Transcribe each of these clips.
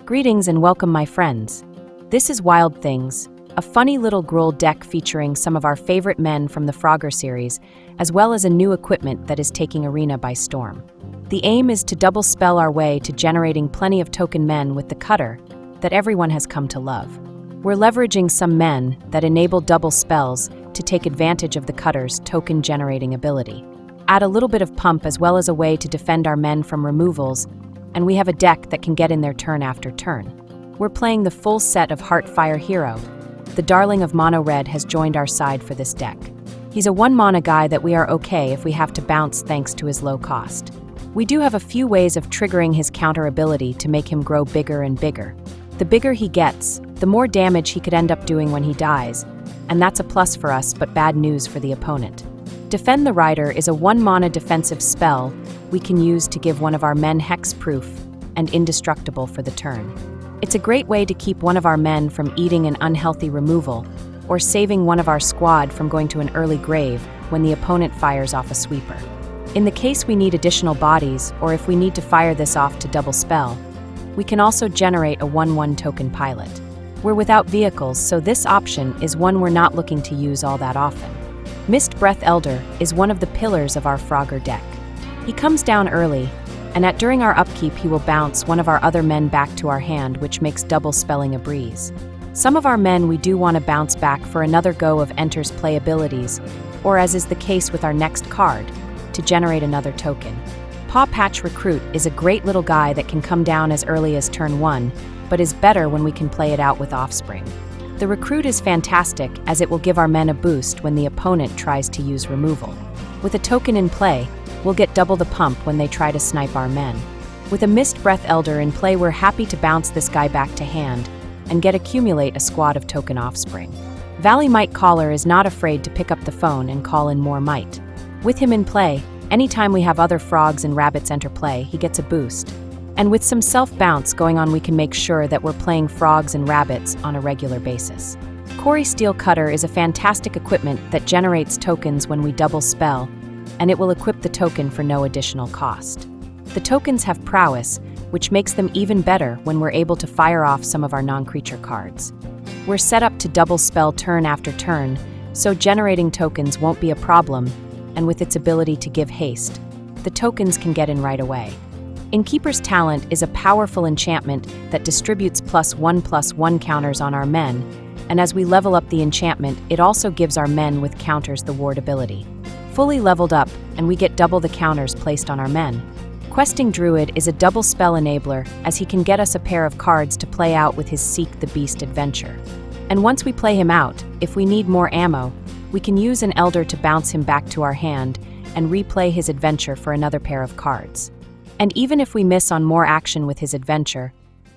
Greetings and welcome, my friends. This is Wild Things, a funny little Gruul deck featuring some of our favorite men from the Frogger series, as well as a new equipment that is taking Arena by storm. The aim is to double spell our way to generating plenty of token men with the Cutter that everyone has come to love. We're leveraging some men that enable double spells to take advantage of the Cutter's token generating ability. Add a little bit of pump as well as a way to defend our men from removals, and we have a deck that can get in their turn after turn. We're playing the full set of Heartfire Hero. The darling of mono red has joined our side for this deck. He's a 1 mana guy that we are okay if we have to bounce thanks to his low cost. We do have a few ways of triggering his counter ability to make him grow bigger and bigger. The bigger he gets, the more damage he could end up doing when he dies, and that's a plus for us but bad news for the opponent. Defend the Rider is a 1 mana defensive spell we can use to give one of our men hexproof and indestructible for the turn. It's a great way to keep one of our men from eating an unhealthy removal, or saving one of our squad from going to an early grave when the opponent fires off a sweeper. In the case we need additional bodies, or if we need to fire this off to double spell, we can also generate a 1/1 token pilot. We're without vehicles, so this option is one we're not looking to use all that often. Mistbreath Elder is one of the pillars of our Frogger deck. He comes down early, and during our upkeep he will bounce one of our other men back to our hand, which makes double spelling a breeze. Some of our men we do want to bounce back for another go of Enter's play abilities, or as is the case with our next card, to generate another token. Pawpatch Recruit is a great little guy that can come down as early as turn 1, but is better when we can play it out with Offspring. The Recruit is fantastic as it will give our men a boost when the opponent tries to use removal. With a token in play, we'll get double the pump when they try to snipe our men. With a Mistbreath Elder in play, we're happy to bounce this guy back to hand and accumulate a squad of token Offspring. Valley Mightcaller is not afraid to pick up the phone and call in more might. With him in play, anytime we have other frogs and rabbits enter play, he gets a boost. And with some self-bounce going on, we can make sure that we're playing frogs and rabbits on a regular basis. Cori-Steel Cutter is a fantastic equipment that generates tokens when we double spell, and it will equip the token for no additional cost. The tokens have prowess, which makes them even better when we're able to fire off some of our non-creature cards. We're set up to double spell turn after turn, so generating tokens won't be a problem, and with its ability to give haste, the tokens can get in right away. Innkeeper's Talent is a powerful enchantment that distributes +1/+1 counters on our men, and as we level up the enchantment, it also gives our men with counters the ward ability. Fully leveled up, and we get double the counters placed on our men. Questing Druid is a double spell enabler, as he can get us a pair of cards to play out with his Seek the Beast adventure. And once we play him out, if we need more ammo, we can use an Elder to bounce him back to our hand and replay his adventure for another pair of cards. And even if we miss on more action with his adventure,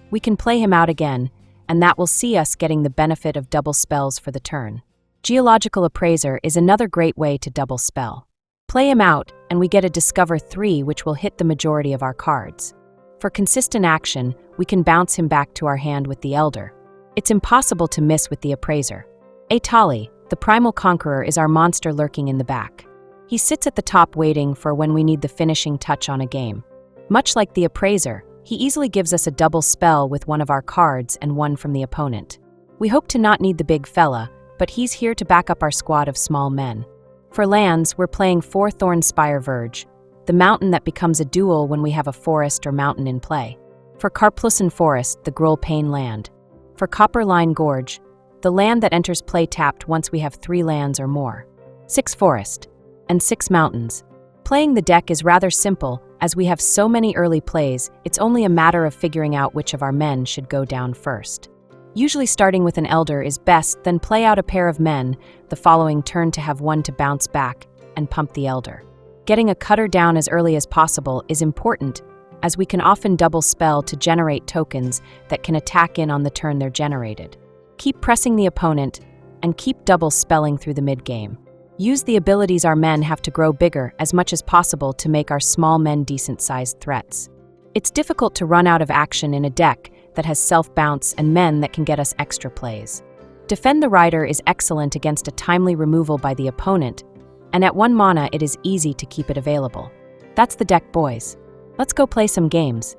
we can play him out again, and that will see us getting the benefit of double spells for the turn. Geological Appraiser is another great way to double spell. Play him out, and we get a Discover 3, which will hit the majority of our cards. For consistent action, we can bounce him back to our hand with the Elder. It's impossible to miss with the Appraiser. Etali, the Primal Conqueror, is our monster lurking in the back. He sits at the top waiting for when we need the finishing touch on a game. Much like the Appraiser, he easily gives us a double spell with one of our cards and one from the opponent. We hope to not need the big fella, but he's here to back up our squad of small men. For lands, we're playing 4 Thornspire Verge, the mountain that becomes a dual when we have a forest or mountain in play. For Karplusan Forest, the Gruul Pain land. For Copperline Gorge, the land that enters play tapped once we have 3 lands or more. 6 forest, and 6 mountains. Playing the deck is rather simple, as we have so many early plays, it's only a matter of figuring out which of our men should go down first. Usually starting with an Elder is best, then play out a pair of men the following turn to have one to bounce back and pump the Elder. Getting a Cutter down as early as possible is important, as we can often double spell to generate tokens that can attack in on the turn they're generated. Keep pressing the opponent, and keep double spelling through the mid-game. Use the abilities our men have to grow bigger as much as possible to make our small men decent-sized threats. It's difficult to run out of action in a deck that has self-bounce and men that can get us extra plays. Defend the Rider is excellent against a timely removal by the opponent, and at 1 mana it is easy to keep it available. That's the deck, boys. Let's go play some games.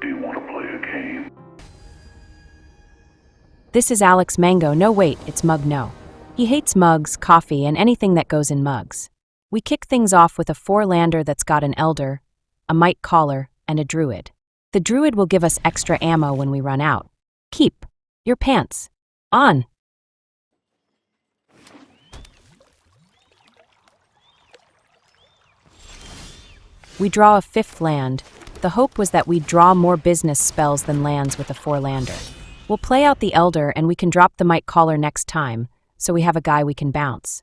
Do you want to play a game? This is Alex Mango. No wait, it's Mug No. He hates mugs, coffee, and anything that goes in mugs. We kick things off with a 4-lander that's got an Elder, a Mightcaller, and a Druid. The Druid will give us extra ammo when we run out. Keep your pants on. We draw a 5th land. The hope was that we'd draw more business spells than lands with a 4-lander. We'll play out the Elder and we can drop the Mightcaller next time, so we have a guy we can bounce.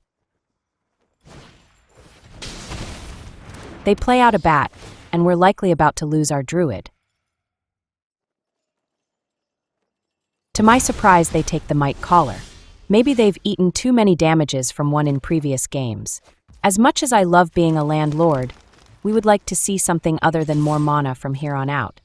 They play out a bat, and we're likely about to lose our Druid. To my surprise, they take the Mightcaller. Maybe they've eaten too many damages from one in previous games. As much as I love being a landlord, we would like to see something other than more mana from here on out.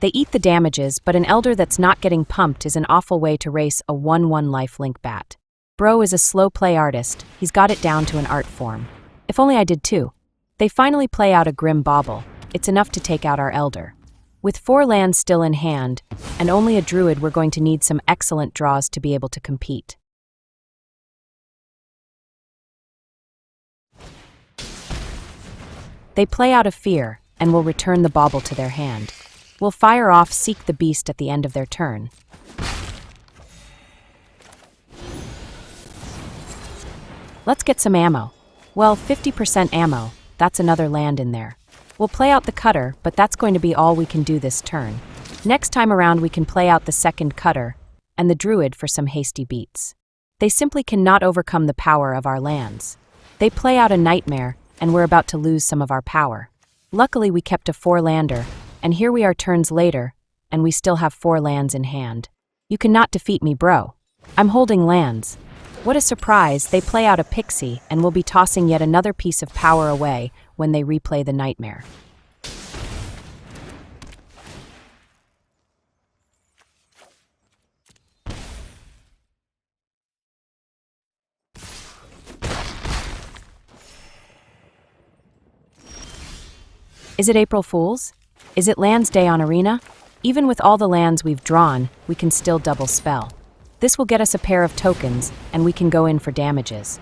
They eat the damages, but an Elder that's not getting pumped is an awful way to race a 1/1 lifelink bat. Bro is a slow play artist. He's got it down to an art form. If only I did too. They finally play out a Grim Bauble. It's enough to take out our Elder. With 4 lands still in hand, and only a Druid, we're going to need some excellent draws to be able to compete. They play out a Fear, and will return the Bauble to their hand. We'll fire off Seek the Beast at the end of their turn. Let's get some ammo. Well, 50% ammo, that's another land in there. We'll play out the Cutter, but that's going to be all we can do this turn. Next time around we can play out the 2nd Cutter, and the Druid for some hasty beats. They simply cannot overcome the power of our lands. They play out a Nightmare, and we're about to lose some of our power. Luckily we kept a 4-lander, and here we are turns later, and we still have 4 lands in hand. You cannot defeat me, bro. I'm holding lands. What a surprise, they play out a Pixie, and will be tossing yet another piece of power away when they replay the Nightmare. Is it April Fool's? Is it Lands Day on Arena? Even with all the lands we've drawn, we can still double spell. This will get us a pair of tokens, and we can go in for damages.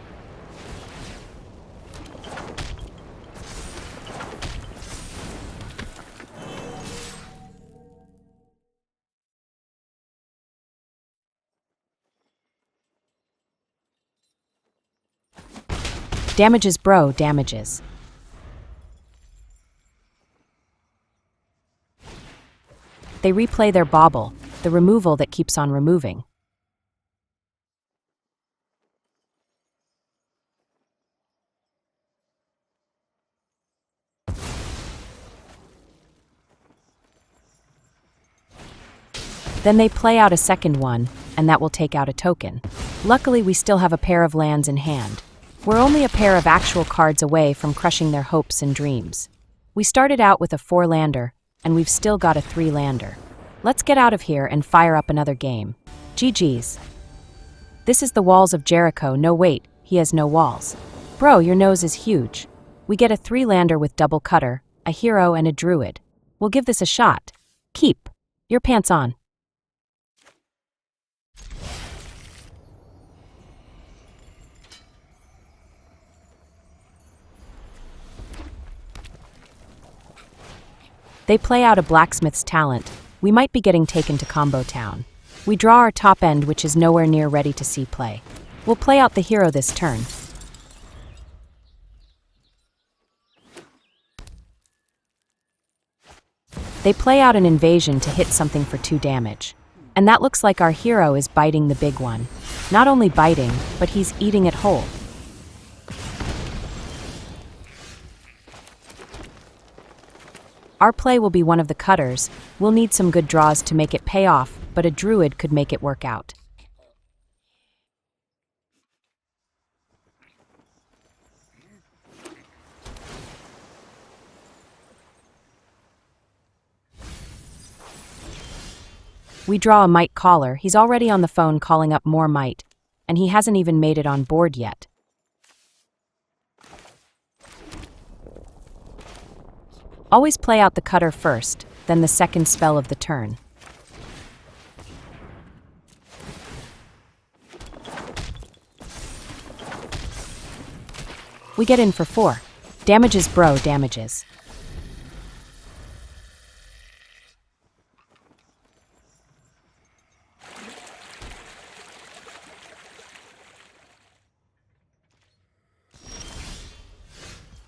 Damages, bro, damages. They replay their Bauble, the removal that keeps on removing. Then they play out a 2nd one, and that will take out a token. Luckily, we still have a pair of lands in hand. We're only a pair of actual cards away from crushing their hopes and dreams. We started out with a 4-lander, and we've still got a 3-lander. Let's get out of here and fire up another game. GG's. This is the walls of Jericho. No wait, he has no walls. Bro, your nose is huge. We get a 3-lander with double Cutter, a Hero, and a Druid. We'll give this a shot. Keep your pants on. They play out a Blacksmith's Talent. We might be getting taken to Combo Town. We draw our top end, which is nowhere near ready to see play. We'll play out the Hero this turn. They play out an Invasion to hit something for 2 damage. And that looks like our Hero is biting the big one. Not only biting, but he's eating it whole. Our play will be one of the Cutters. We'll need some good draws to make it pay off, but a Druid could make it work out. We draw a Mightcaller. He's already on the phone calling up more might, and he hasn't even made it on board yet. Always play out the cutter first, then the second spell of the turn. We get in for 4. Damages, bro, damages.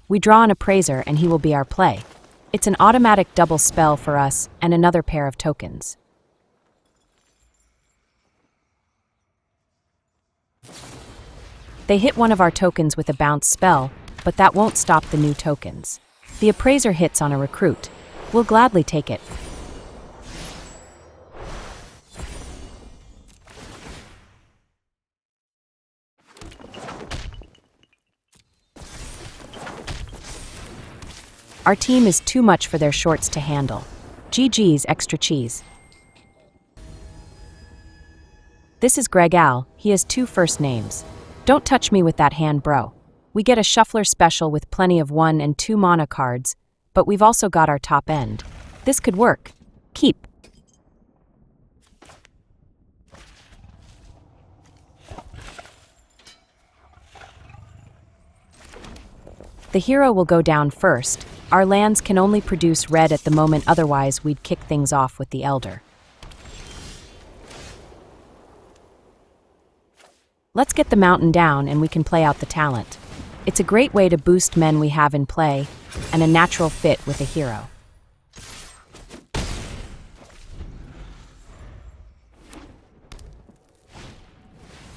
We draw an Appraiser and he will be our play. It's an automatic double spell for us and another pair of tokens. They hit one of our tokens with a bounce spell, but that won't stop the new tokens. The Appraiser hits on a Recruit. We'll gladly take it. Our team is too much for their shorts to handle. GG's extra cheese. This is Greg Al, he has 2 first names. Don't touch me with that hand, bro. We get a Shuffler special with plenty of 1 and 2 mana cards, but we've also got our top end. This could work. Keep. The hero will go down first. Our lands can only produce red at the moment, otherwise we'd kick things off with the Elder. Let's get the mountain down and we can play out the talent. It's a great way to boost men we have in play, and a natural fit with a hero.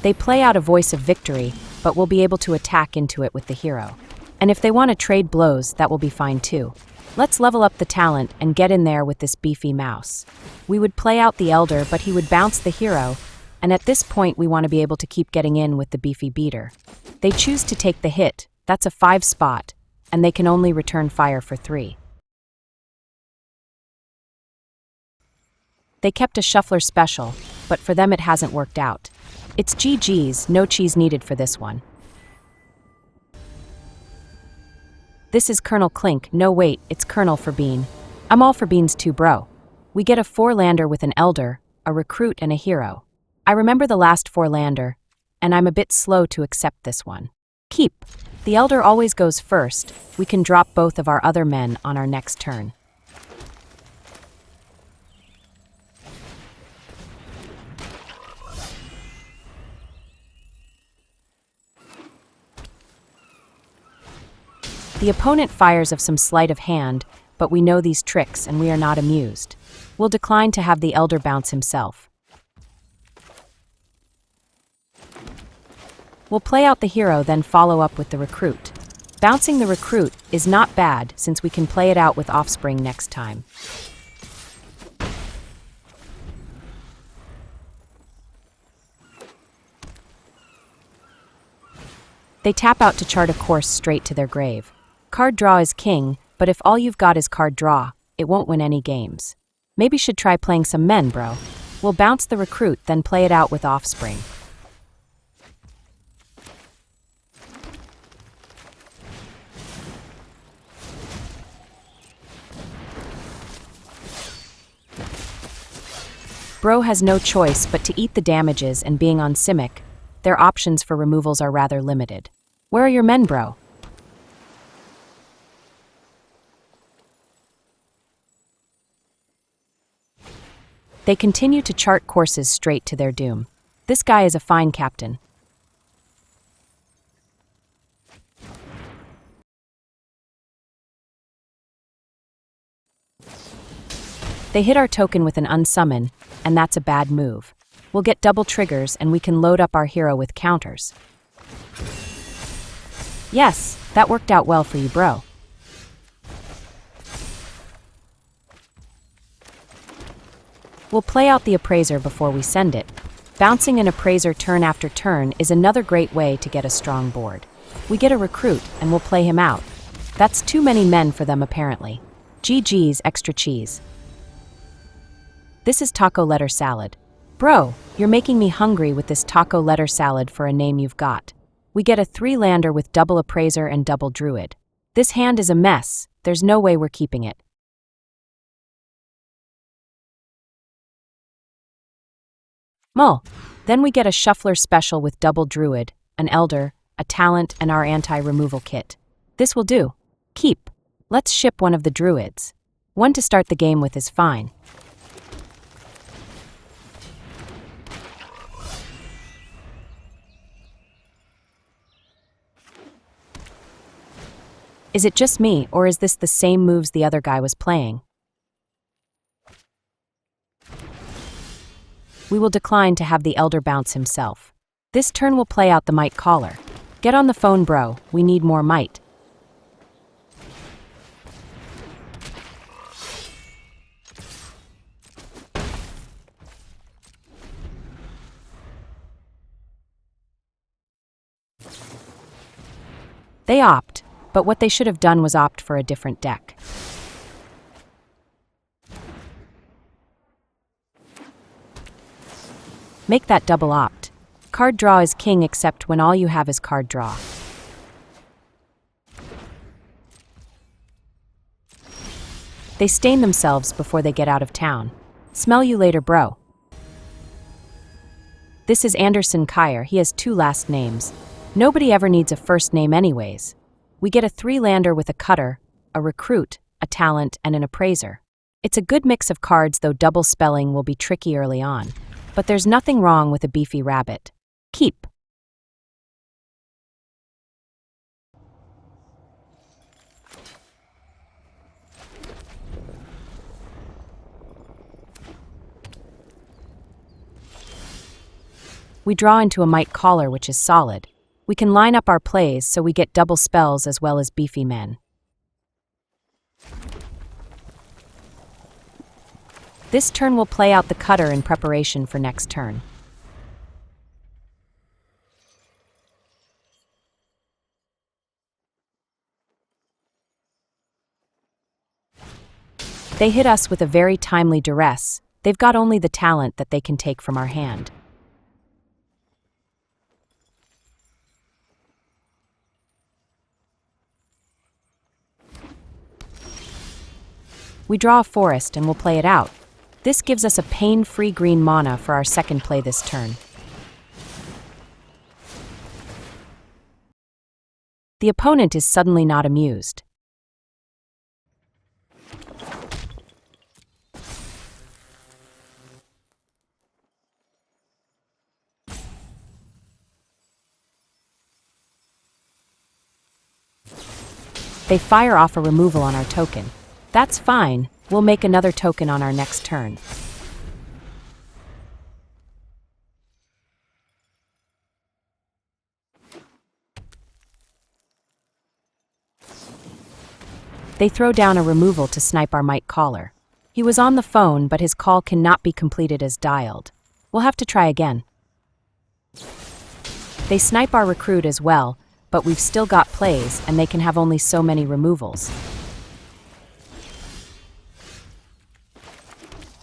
They play out a Voice of Victory, but we'll be able to attack into it with the hero. And if they want to trade blows, that will be fine too. Let's level up the talent and get in there with this beefy mouse. We would play out the Elder, but he would bounce the hero, and at this point we want to be able to keep getting in with the beefy beater. They choose to take the hit, that's a 5 spot, and they can only return fire for 3. They kept a Shuffler special, but for them it hasn't worked out. It's GG's, no cheese needed for this one. This is Colonel Clink. No wait, it's Colonel for Bean. I'm all for beans too, bro. We get a 4-lander with an Elder, a Recruit, and a hero. I remember the last 4-lander, and I'm a bit slow to accept this one. Keep. The Elder always goes first. We can drop both of our other men on our next turn. The opponent fires of some sleight of hand, but we know these tricks and we are not amused. We'll decline to have the Elder bounce himself. We'll play out the hero, then follow up with the Recruit. Bouncing the Recruit is not bad since we can play it out with Offspring next time. They tap out to chart a course straight to their grave. Card draw is king, but if all you've got is card draw, it won't win any games. Maybe should try playing some men, bro. We'll bounce the Recruit, then play it out with Offspring. Bro has no choice but to eat the damages, and being on Simic, their options for removals are rather limited. Where are your men, bro? They continue to chart courses straight to their doom. This guy is a fine captain. They hit our token with an unsummon, and that's a bad move. We'll get double triggers and we can load up our hero with counters. Yes, that worked out well for you, bro. We'll play out the Appraiser before we send it. Bouncing an Appraiser turn after turn is another great way to get a strong board. We get a Recruit and we'll play him out. That's too many men for them apparently. GG's extra cheese. This is taco letter salad. Bro, you're making me hungry with this taco letter salad for a name you've got. We get a 3-lander with double Appraiser and double Druid. This hand is a mess. There's no way we're keeping it. Mull. Then we get a Shuffler special with double Druid, an Elder, a Talent, and our anti-removal kit. This will do. Keep. Let's ship one of the Druids. One to start the game with is fine. Is it just me, or is this the same moves the other guy was playing? We will decline to have the Elder bounce himself. This turn will play out the Mightcaller. Get on the phone, bro. We need more might. They opt, but what they should have done was opt for a different deck. Make that double opt. Card draw is king except when all you have is card draw. They stain themselves before they get out of town. Smell you later, bro. This is Anderson Kyer. He has 2 last names. Nobody ever needs a first name anyways. We get a 3-lander with a Cutter, a Recruit, a Talent, and an Appraiser. It's a good mix of cards, though double spelling will be tricky early on. But there's nothing wrong with a beefy rabbit. Keep. We draw into a Mightcaller, which is solid. We can line up our plays so we get double spells as well as beefy men. This turn will play out the Cutter in preparation for next turn. They hit us with a very timely duress. They've got only the talent that they can take from our hand. We draw a forest and we'll play it out. This gives us a pain-free green mana for our second play this turn. The opponent is suddenly not amused. They fire off a removal on our token. That's fine. We'll make another token on our next turn. They throw down a removal to snipe our Mightcaller. He was on the phone, but his call cannot be completed as dialed. We'll have to try again. They snipe our Recruit as well, but we've still got plays, and they can have only so many removals.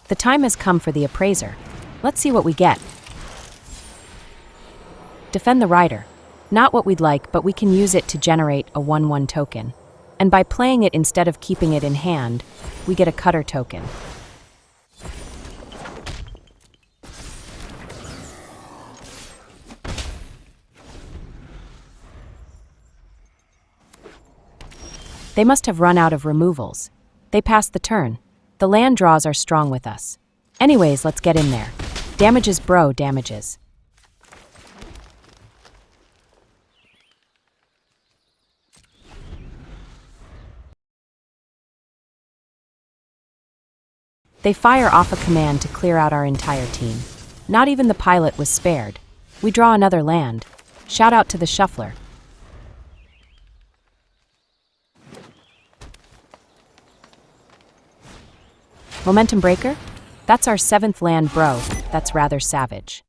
The time has come for the Appraiser. Let's see what we get. Defend the Rider. Not what we'd like, but we can use it to generate a 1/1 token. And by playing it instead of keeping it in hand, we get a Cutter token. They must have run out of removals. They pass the turn. The land draws are strong with us. Anyways, let's get in there. Damages, bro, damages. They fire off a command to clear out our entire team. Not even the pilot was spared. We draw another land. Shout out to the Shuffler. Momentum Breaker? That's our 7th land, bro. That's rather savage.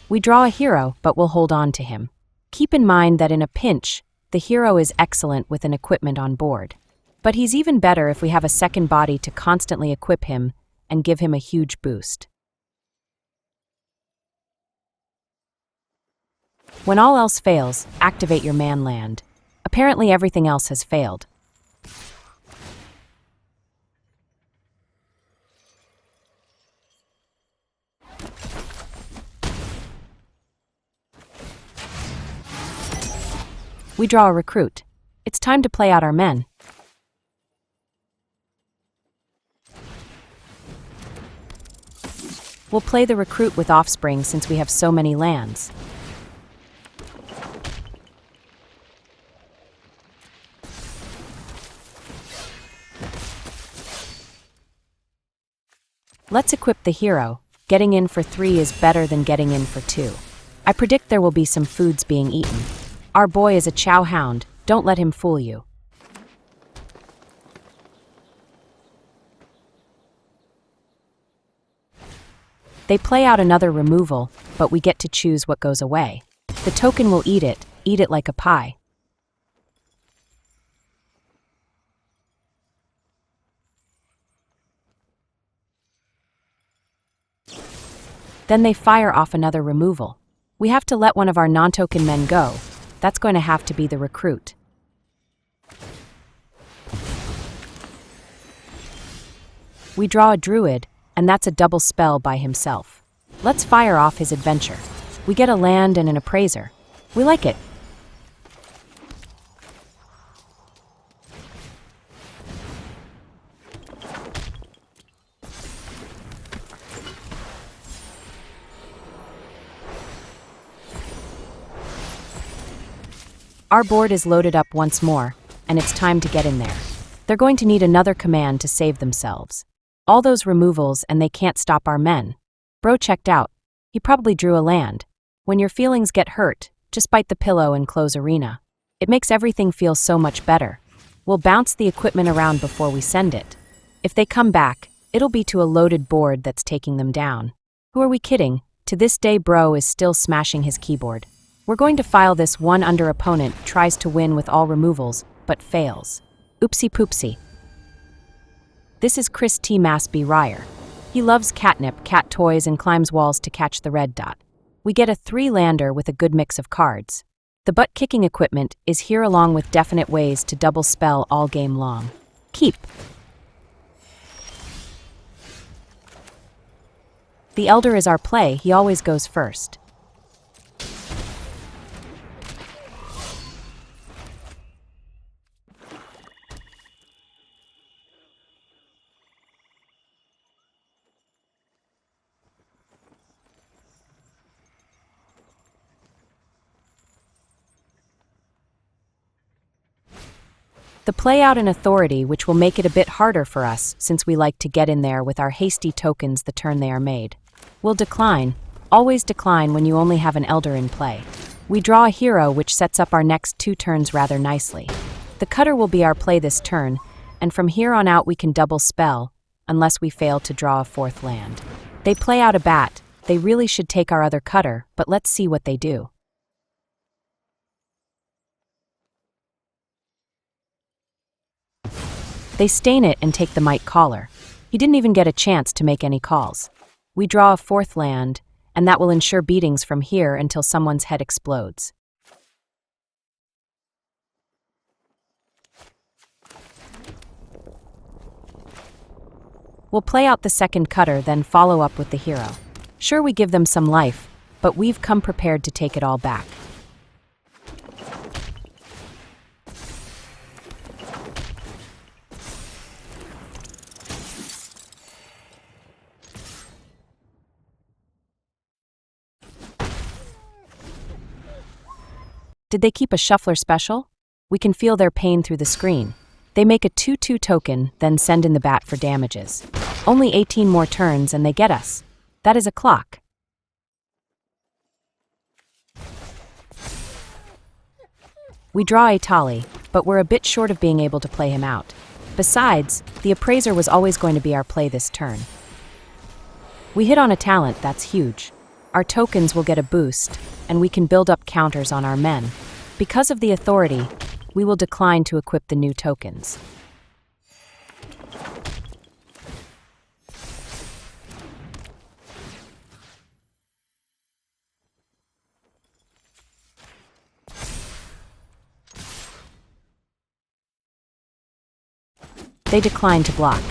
We draw a hero, but we'll hold on to him. Keep in mind that in a pinch, the hero is excellent with an equipment on board. But he's even better if we have a second body to constantly equip him and give him a huge boost. When all else fails, activate your man land. Apparently everything else has failed. We draw a recruit. It's time to play out our men. We'll play the recruit with offspring since we have so many lands. Let's equip the hero. Getting in for 3 is better than getting in for 2. I predict there will be some foods being eaten. Our boy is a chow hound. Don't let him fool you. They play out another removal, but we get to choose what goes away. The token will eat it like a pie. Then they fire off another removal. We have to let one of our non-token men go. That's going to have to be the recruit. We draw a druid, and that's a double spell by himself. Let's fire off his adventure. We get a land and an appraiser. We like it. Our board is loaded up once more, and it's time to get in there. They're going to need another command to save themselves. All those removals and they can't stop our men. Bro checked out. He probably drew a land. When your feelings get hurt, just bite the pillow and close arena. It makes everything feel so much better. We'll bounce the equipment around before we send it. If they come back, it'll be to a loaded board that's taking them down. Who are we kidding? To this day Bro is still smashing his keyboard. We're going to file this one under opponent tries to win with all removals, but fails. Oopsie poopsie. This is Chris T. Masby Ryer. He loves catnip, cat toys, and climbs walls to catch the red dot. We get a 3-lander with a good mix of cards. The butt-kicking equipment is here along with definite ways to double spell all game long. Keep. The Elder is our play, he always goes first. The play out an authority which will make it a bit harder for us since we like to get in there with our hasty tokens the turn they are made. We'll decline. Always decline when you only have an Elder in play. We draw a hero which sets up our next 2 turns rather nicely. The Cutter will be our play this turn, and from here on out we can double spell, unless we fail to draw a 4th land. They play out a bat. They really should take our other Cutter, but let's see what they do. They stain it and take the Mightcaller. He didn't even get a chance to make any calls. We draw a 4th land, and that will ensure beatings from here until someone's head explodes. We'll play out the second Cutter, then follow up with the hero. Sure, we give them some life, but we've come prepared to take it all back. Did they keep a shuffler special? We can feel their pain through the screen. They make a 2/2 token, then send in the bat for damages. Only 18 more turns and they get us. That is a clock. We draw Etali, but we're a bit short of being able to play him out. Besides, the Appraiser was always going to be our play this turn. We hit on a talent, that's huge. Our tokens will get a boost, and we can build up counters on our men. Because of the authority, we will decline to equip the new tokens. They decline to block.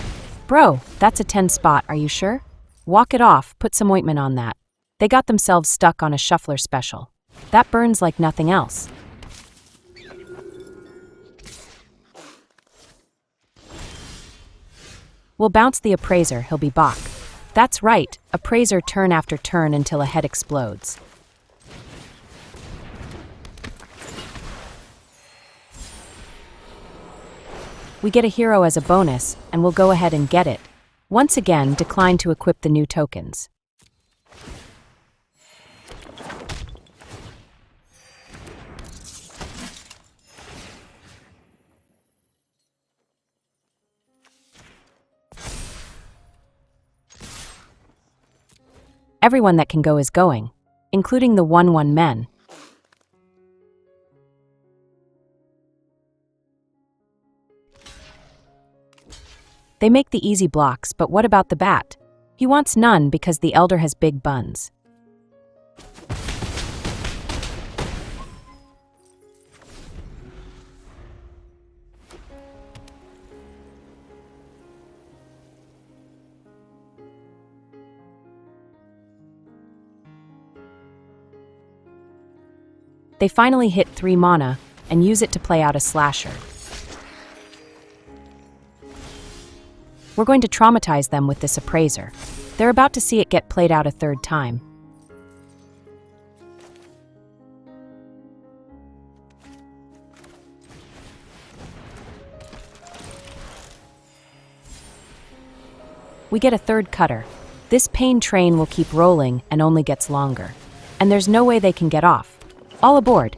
Bro, that's a 10 spot, are you sure? Walk it off, put some ointment on that. They got themselves stuck on a shuffler special. That burns like nothing else. We'll bounce the Appraiser, he'll be Bach. That's right, Appraiser turn after turn until a head explodes. We get a hero as a bonus, and we'll go ahead and get it. Once again, decline to equip the new tokens. Everyone that can go is going, including the 1/1 men. They make the easy blocks, but what about the bat? He wants none because the Elder has big buns. They finally hit 3 mana and use it to play out a slasher. We're going to traumatize them with this Appraiser. They're about to see it get played out a 3rd time. We get a 3rd cutter. This pain train will keep rolling and only gets longer. And there's no way they can get off. All aboard.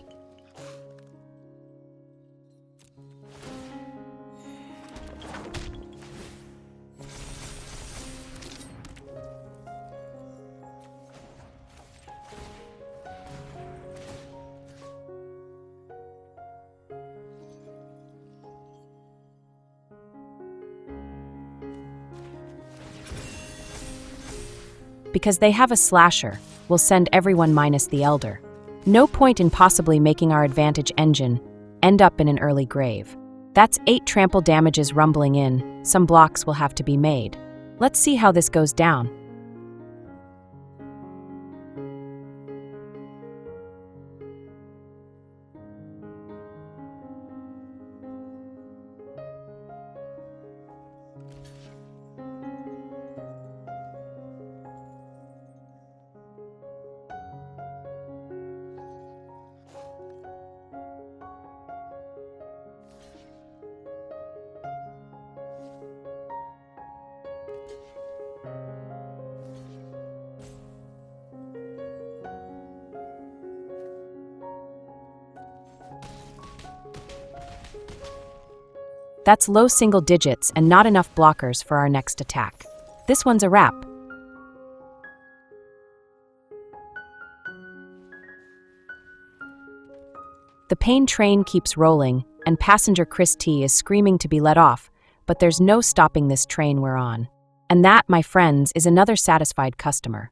Because they have a slasher, we'll send everyone minus the Elder. No point in possibly making our advantage engine end up in an early grave. That's 8 trample damages rumbling in. Some blocks will have to be made. Let's see how this goes down. That's low single digits and not enough blockers for our next attack. This one's a wrap. The pain train keeps rolling, and passenger Chris T is screaming to be let off, but there's no stopping this train we're on. And that, my friends, is another satisfied customer.